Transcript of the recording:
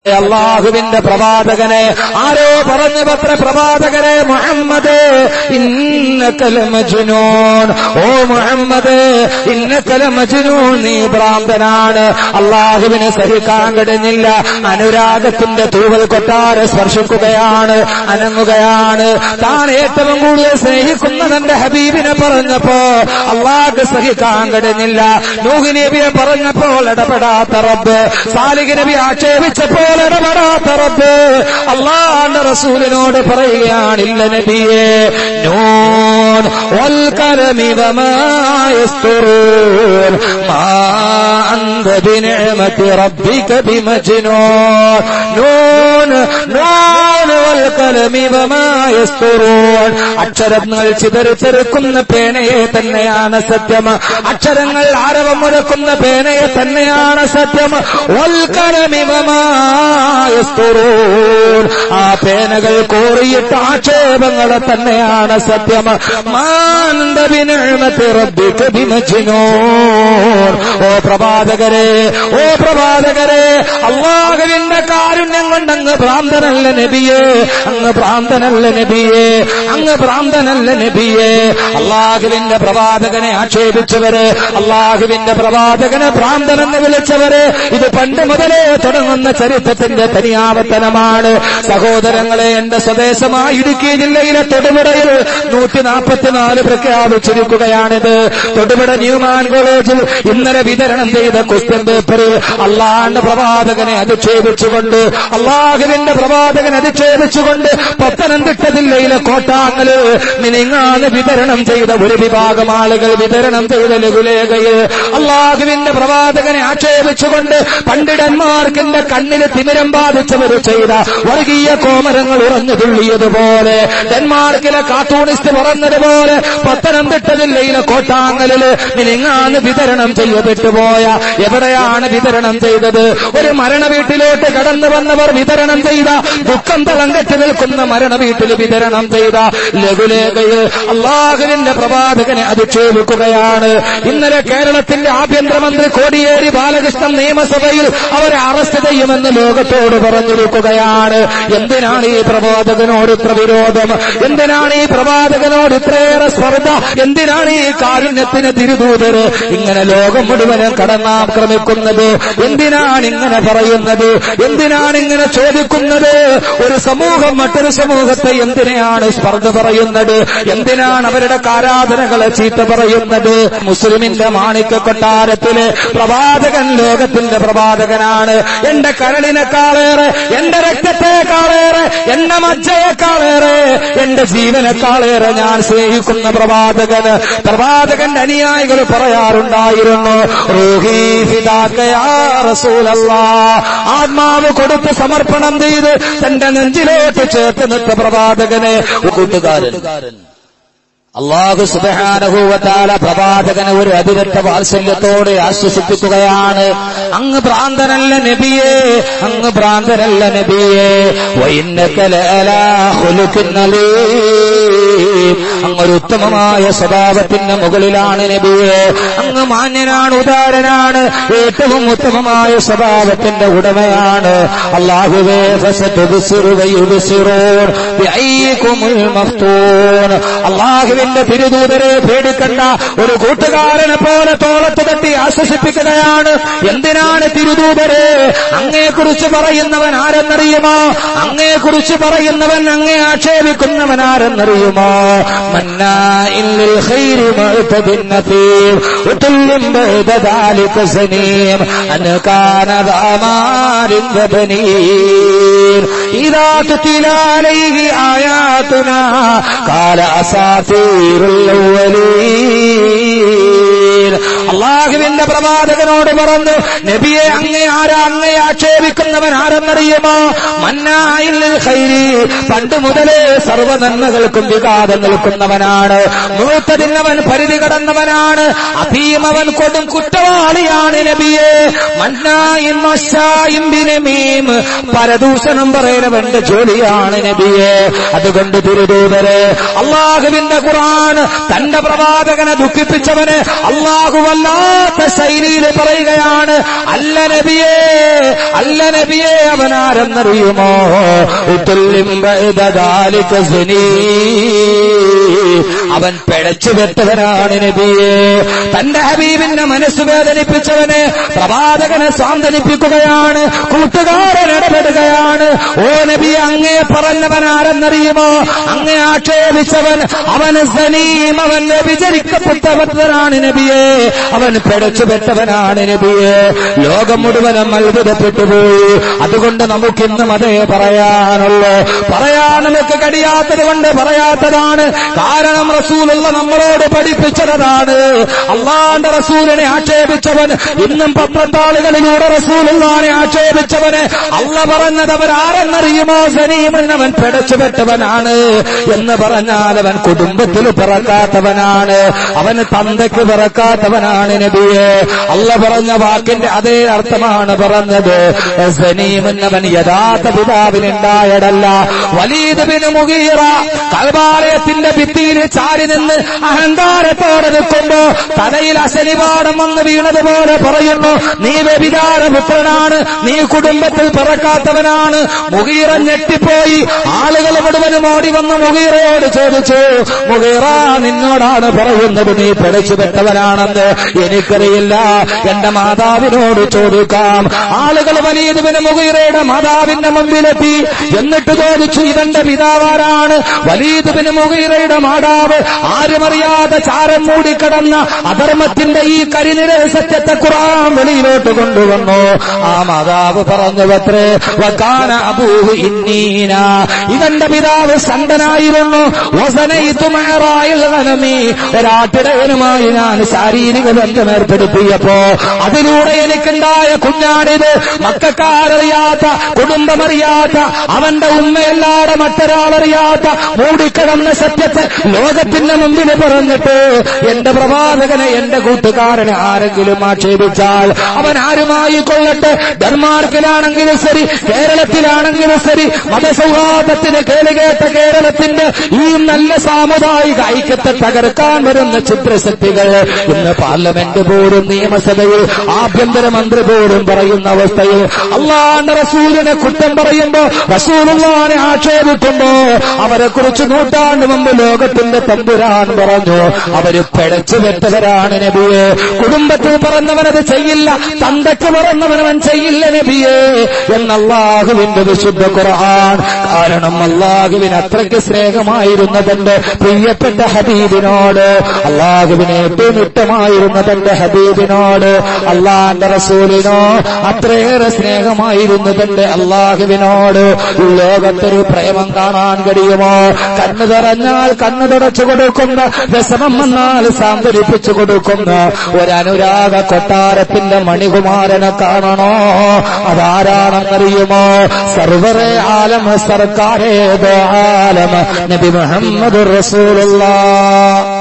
അല്ലാഹുവിന്റെ പ്രവാചകനെ ആരോ പറഞ്ഞു പത്ര പ്രവാചകരെ മുഹമ്മദ് ഇന്നകൽ മജ്നൂൻ, ഓ മുഹമ്മദ് ഇന്നകൽ മജ്നൂൻ, നീ ഭ്രാന്തനാണ്. അല്ലാഹുവിനെ സഹിക്കാൻ കഴിഞ്ഞില്ല. അനുരാഗത്തിന്റെ തൂവൽ കൊട്ടാരെ സ്പർശിക്കുകയാണ്, അനങ്ങുകയാണ്. താൻ ഏറ്റവും കൂടുതൽ സ്നേഹിക്കുന്ന തന്റെ ഹബീബിനെ പറഞ്ഞപ്പോ അല്ലാഹുക്ക് സഹിക്കാൻ കഴിഞ്ഞില്ല. നൂഹ് നബിയെ പറഞ്ഞപ്പോൾ ഇടപെടാത്ത റബ്ബ്, സാലിഹ് നബി ആക്ഷേപിച്ചപ്പോൾ ഇടപെടാത്ത റബ്ബ് അല്ലാഹുവിന്റെ റസൂലിനോട് പറയുകയാണ്, ഇല്ല നബിയേ, നൂൻ വൽ കലമി വമാ യസ്തുറൂൻ മാ അൻത ബിനിഅമതി റബ്ബിക ബിമജ്നൂൻ. നൂൻ നൂൻ വൽ കലമി വമാ യസ്തുറൂൻ, അക്ഷരങ്ങൾ ചിതറിത്തെറിക്കുന്ന പേനയെ തന്നെയാണ് സത്യം. അക്ഷരങ്ങൾ ആരവം മുഴക്കുന്ന പേനയെ തന്നെയാണ് സത്യം. വൽ കലമി വമാ യസ്തുറൂൻ, ആ പേനകൾ കോറിയിട്ട ആക്ഷേപങ്ങളെ തന്നെയാണ് സത്യം. മാന്ത ബിനിഅമതി റബ്ബിക ബിമജ്നൂൻ. ഓ പ്രവാചകരെ, ഓ പ്രവാചകരെ, അല്ലാഹുവിന്റെ കാരുണ്യം കൊണ്ടങ്ങ് ഭ്രാന്തനല്ല നബിയേ, അങ്ങ് ഭ്രാന്തനല്ല നബിയേ, അങ്ങ് ഭ്രാന്തനല്ല നബിയേ. അല്ലാഹുവിന്റെ പ്രവാചകനെ ആക്ഷേപിച്ചവര്, അല്ലാഹുവിന്റെ പ്രവാചകനെ ഭ്രാന്തനെന്ന് വിളിച്ചവര്, ഇത് പണ്ട് മുതലേ തുടങ്ങുന്ന ചരിത്രത്തിന്റെ തനിയാവർത്തനമാണ്. സഹോദരങ്ങളെ, എന്റെ സ്വദേശമായ ഇടുക്കി ജില്ലയിലെ തൊടുപുഴയിൽ 144 പ്രഖ്യാപിച്ചിരിക്കുകയാണിത്. തൊടുപുഴ ന്യൂമാൻ കോളേജിൽ ഇന്നലെ വിതരണം ചെയ്ത ക്വസ്റ്റ്യൻ പേപ്പർ അല്ലാഹുവിന്റെ പ്രവാചകനെ അധിക്ഷേപിച്ചുകൊണ്ട്, അല്ലാഹുവിന്റെ പ്രവാചകനെ അധിക്ഷേപിച്ചുകൊണ്ട് പത്തനംതിട്ട ജില്ലയിലെ കോട്ടാങ്ങല് മിനിങ്ങാന്ന് വിതരണം ചെയ്ത ഒരു വിഭാഗം ആളുകൾ വിതരണം ചെയ്ത ലഘുലേഖയിൽ അല്ലാഹുവിന്റെ പ്രവാചകനെ ആക്ഷേപിച്ചുകൊണ്ട് പണ്ഡിതന്മാർക്കിന്റെ കണ്ണിൽ തിമിരം ബാധിച്ചവർ ചെയ്ത വർഗീയ കോമരങ്ങൾ ഉറഞ്ഞു തുള്ളിയതുപോലെ, ഡെൻമാർക്കിലെ കാർട്ടൂണിസ്റ്റ് പറഞ്ഞതുപോലെ പത്തനംതിട്ട ജില്ലയിലെ കോട്ടാങ്ങലില് മിനിങ്ങാന്ന് വിതരണം ചെയ്യപ്പെട്ടുപോയ, എവിടെയാണ് വിതരണം ചെയ്തത്? ഒരു മരണ വീട്ടിലോട്ട് കടന്നു വന്നവർ വിതരണം ചെയ്ത, ദുഃഖം തളം കെട്ടി നിൽക്കുന്ന മരണ വീട്ടിൽ വിതരണം ചെയ്ത ലഘുലേഖയിൽ അല്ലാഹുവിന്റെ പ്രവാചകനെ അധിക്ഷേപിക്കുകയാണ്. ഇന്നലെ കേരളത്തിന്റെ ആഭ്യന്തരമന്ത്രി കോടിയേരി ബാലകൃഷ്ണൻ നിയമസഭയിൽ അവരെ അറസ്റ്റ് ചെയ്യുമെന്ന് ലോകത്തോട് പറഞ്ഞിരിക്കുകയാണ്. എന്തിനാണ് ഈ പ്രവാചകനോട് ഇത്ര വിരോധം? എന്തിനാണ് ഈ പ്രവാചകനോട് ഇത്രയേറെ സ്പർദ്ധ? എന്തിനാണ് ഈ കാരുണ്യത്തിന് തിരുദൂതര് ഇങ്ങനെ ലോകം മുഴുവനും കടന്നാക്രമിക്കുന്നത്? എന്തിനാണ് ഇങ്ങനെ പറയുന്നത്? എന്തിനാണ് ഇങ്ങനെ ചോദിക്കുന്നത്? ഒരു സമൂഹം മറ്റൊരു സമൂഹത്തെ എന്തിനാണ് സ്പർദ്ധ പറയുന്നത്? എന്തിനാണ് അവരുടെ ആരാധനകളെ ചീത്ത പറയുന്നത്? മുസ്ലിമിന്റെ മാണിക്യ കൊട്ടാരത്തിലെ പ്രവാചകൻ ലോകത്തിന്റെ പ്രവാചകനാണ്. എന്റെ കരളിനെക്കാളേറെ, എന്റെ രക്തത്തെക്കാളേറെ, എന്റെ മജ്ജയെക്കാളേറെ, എന്റെ ജീവനെക്കാളേറെ ഞാൻ സ്നേഹിക്കുന്ന പ്രവാചകന്. പ്രവാചകന്റെ അനുയായികൾ പറയാറുണ്ടായിരുന്നു, റൂഹി ഫിദാക യാ റസൂലല്ലാഹ്, ആത്മാവ് കൊടുത്ത് സമർപ്പണം ചെയ്ത് തന്റെ നെഞ്ചിലോട്ട് ചേർത്ത് നിട്ട പ്രവാചകനെ. കൂട്ടുകാരൻ അല്ലാഹു സുബ്ഹാനഹു വ തആല പ്രവാചകനെ ഒരു അതിരറ്റ വാത്സല്യത്തോടെ ആശ്വസിപ്പിക്കുകയാണ്. അങ്ങ് ഭ്രാന്തനല്ല നബിയേ, അങ്ങ് ഭ്രാന്തനല്ല നബിയേ. വഇന്നക ലഅലാ ഖുലുഖിൻ അലീം, അങ്ങൊരു ഉത്തമമായ സ്വഭാവത്തിന്റെ മുകളിലാണ് നബിയേ. അങ്ങ് മാന്യനാണ്, ഉദാരനാണ്, ഏറ്റവും ഉത്തമമായ സ്വഭാവത്തിന്റെ ഉടമയാണ്. അല്ലാഹുവേ ഫസതുബ്സിറു വയുബ്സിറൂൻ ബിഅയ്യികുമുൽ മഫ്തൂൻ. അല്ലാഹുവേ തിരുദൂതരെ പേടിക്കണ്ട, ഒരു കൂട്ടുകാരനെ പോലെ തോളത്ത് തട്ടി ആശ്വസിപ്പിക്കുകയാണ്. എന്തിനാണ് തിരുദൂതരെ? അങ്ങയെക്കുറിച്ച് പറയുന്നവൻ ആരെന്നറിയുമോ? അങ്ങയെക്കുറിച്ച് പറയുന്നവൻ, അങ്ങേ ആക്ഷേപിക്കുന്നവൻ ആരെന്നറിയുമോ? മന്നാഇൻ ലിൽ ഖൈരി മുഅ്തദിൻ നതീം ഉതുല്ലിൻ ബഅദ ദാലിക സനീം അൻ കാന ദഅമാരിൻ വബനീൻ ഇദാ തുതിലാ അലൈഹി ആയാതുനാ ഖാല അസാഫീർ അല്ലാഹുവിന്റെ പ്രവാചകനോട് പറഞ്ഞു, നബിയെ, അങ്ങേ ആരാ? അങ്ങേ ആക്ഷേപിക്കുന്നവൻ ആരെന്നറിയുമോ? മന്നാഇൽ ഖൈരി, പണ്ട് മുതലേ സർവ്വ നന്മകൾക്കും വിഘാതം നിൽക്കുന്നവനാണ്. മുഅ്തദിൻ, പരിധി കടന്നവനാണ്. അഥീം, കൊടും കുറ്റവാളിയാണ് നബിയെ. മന്നാഇൻ മശാഇൻ ബിനമീം, പരദൂഷണം പറയുന്നവന്റെ ജോലിയാണ് നബിയെ. അതുകൊണ്ട് തിരുദൂതരെ, അല്ലാഹുവിന്റെ ഖുർആൻ തന്റെ പ്രവാചകനെ ദുഃഖിപ്പിച്ചവന് അല്ലാഹു വല്ലാത്ത ശൈലിയിൽ പറയുകയാണ്, അല്ല നബിയേ അവനാരെന്നറിയുമോ? അവൻ പിഴച്ചു വെട്ടവനാണ് നബിയെ. തന്റെ ഹബീബിന്റെ മനസ്സ് വേദനിപ്പിച്ചവനെ പ്രവാചകനെ സാന്ത്വനിപ്പിക്കുകയാണ്, കൂട്ടുകാരൻ ഇടപെടുകയാണ്. ഓ നബിയെ, അങ്ങേ പറഞ്ഞവൻ ആരെന്നറിയുമോ? അങ്ങേ ആക്ഷേപിച്ചവൻ അവന് സനീം, അവൻ വ്യഭിചരിക്കപ്പെട്ടവനാണ് നബിയെ, അവൻ പിഴച്ചു വെട്ടവനാണ് നബിയെ. ലോകം മുഴുവനും അത്ഭുതപ്പെട്ടുപോയി. അതുകൊണ്ട് നമുക്കിന്നും അതേ പറയാനുള്ളൂ. പറയാൻ നമുക്ക് കഴിയാത്തത് കൊണ്ട് പറയാത്തതാണ്. കാരണം റസൂലുള്ള നമ്മളോട് പഠിപ്പിച്ചതാണ്. അള്ളാന്റെ റസൂലിനെ ആക്ഷേപിച്ചവൻ ഇന്നും പത്രത്താളുകളിലൂടെ റസൂലുള്ളാഹിനെ ആക്ഷേപിച്ചവന് അള്ള പറഞ്ഞത് അവരാരെന്നറിയുമോ? സനീമെന്നവൻ പിടച്ചുപെട്ടവനാണ് എന്ന് പറഞ്ഞാൽ അവൻ കുടുംബത്തിൽ പിറക്കാത്തവനാണ്, അവന് തന്തയ്ക്ക് പിറക്കാത്തവനാണ് നബിയെ. അള്ള പറഞ്ഞ വാക്കിന്റെ അതേ അർത്ഥമാണ് പറഞ്ഞത്. സനീമെന്നവൻ യഥാർത്ഥ പിതാവിനുണ്ടായടല്ല. വലീദ് ബിൻ മുഗീറ കഅബാലയത്തിന്റെ ഭിത്തിയിൽ ചാരി നിന്ന് അഹങ്കാരത്തോടെ നിൽക്കുമ്പോ തലയിൽ അശനിവാടം വന്ന് വീണതുപോലെ പറയുന്നു, നീ വ്യഭിചാരപുത്രനാണ്, നീ കുടുംബത്തിൽ പിറക്കാത്തവനാണ്. മുഗീറ ഞെട്ടിപ്പോയി. ആളുകൾ മുഴുവനും ഓടി വന്ന് മുഗീറയോട് ചോദിച്ചു, മുഗീറ നിന്നോടാണ് പറയുന്നത് നീ പിഴച്ചുപെട്ടവനാണെന്ന്. എനിക്കറിയില്ല, എന്റെ മാതാവിനോട് ചോദിക്കാം. ആളുകൾ വലീദ് ബിൻ മുഗീറയുടെ മാതാവിന്റെ മുമ്പിലെത്തി. എന്നിട്ട് ചോദിച്ചു, ഇവന്റെ പിതാവാരാണ്? വലീദ് ബിൻ മുഗീറയുടെ മാതാവ് ആരുമറിയാതെ ചാരം മൂടിക്കിടന്ന അധർമ്മത്തിന്റെ ഈ കരിനിര സത്യത്തെ ഖുർആൻ വെളിയിലോട്ട് കൊണ്ടുവന്നു. ആ മാതാവ് പറഞ്ഞുവത്രേ, വകാന അബൂഹു ഇന്നീന, ഇവന്റെ പിതാവ് സണ്ടനായിരുന്നു. വസനൈതു മഅറായിൽ ഗനമി, ഒരാട്ടിടയനുമായി ഞാൻ ശാരീരിക ബന്ധം ഏർപ്പെടുത്തിയപ്പോ അതിലൂടെ എനിക്കുണ്ടായ കുഞ്ഞാണിത്. മക്കക്കാരറിയാത്ത, കുടുംബമറിയാത്ത, അവന്റെ ഉമ്മയല്ലാതെ മറ്റൊരാളറിയാത്ത മൂടിക്കിടന്ന സത്യത്തെ ലോകത്തിന്റെ മുമ്പിൽ പറഞ്ഞിട്ട് എന്റെ പ്രവാചകനെ, എന്റെ കൂട്ടുകാരനെ ആരെങ്കിലും ആക്ഷേപിച്ചാൽ അവൻ ആരുമായി കൊള്ളട്ടെ, ഡെൻമാർക്കിലാണെങ്കിലും ശരി, കേരളത്തിലാണെങ്കിലും ശരി, മതസൗഹാർദ്ദത്തിന് കേളുകേട്ട കേരളത്തിന്റെ ഈ നല്ല സാമുദായിക ഐക്യത്തെ തകർക്കാൻ വരുന്ന ചിത്രശക്തികൾ ഇന്ന് പാർലമെന്റ് പോലും നിയമസഭയിൽ ആഭ്യന്തരമന്ത്രി പോലും പറയുന്ന അവസ്ഥയിൽ അല്ലാഹുവിന്റെ റസൂലിനെ കുറ്റം പറയുമ്പോ, റസൂലുള്ളാഹിനെ ആക്ഷേപിക്കുമ്പോ അവരെ കുറിച്ച് നൂറ്റാണ്ട് മുമ്പ് ലോകത്തിന്റെ തമ്പുരാൻ പറഞ്ഞു, അവര് പിഴച്ചു വെട്ടവരാണ് നബിയെ. കുടുംബത്തിൽ പറഞ്ഞവനത് ചെയ്യില്ല, തന്തയ്ക്ക് പറഞ്ഞവനവൻ ചെയ്യില്ല നബിയെ എന്ന് അല്ലാഹുവിന്റെ വിശുദ്ധ ഖുർആൻ. കാരണം അല്ലാഹുവിന് അത്രയ്ക്ക് സ്നേഹമായിരുന്ന തന്റെ പ്രിയപ്പെട്ട ഹബീബിനോട്, അല്ലാഹുവിന് ഏറ്റവും ഇഷ്ടമായിരുന്ന തന്റെ ഹബീബിനോട്, അല്ലാഹുവിന്റെ റസൂലിനോ അത്രയേറെ സ്നേഹമായിരുന്നു തന്റെ അല്ലാഹുവിനോട്. ലോകത്തൊരു പ്രേമം കാണാൻ കഴിയുമോ? കണ്ണു തുറഞ്ഞാൽ കണ്ണു തുടച്ചു കൊടുക്കുന്ന, രസമം വന്നാൽ സാന്ത്വനിപ്പിച്ചു കൊടുക്കുന്ന ഒരനുരാഗ കൊട്ടാരത്തിന്റെ മണികുമാരനെ കാണണോ? അതാരാണെന്നറിയുമോ? സർവ്വറെ ആലം സർക്കാരേ ദോ ആലം നബി മുഹമ്മദ് റസൂലുള്ളാഹ്.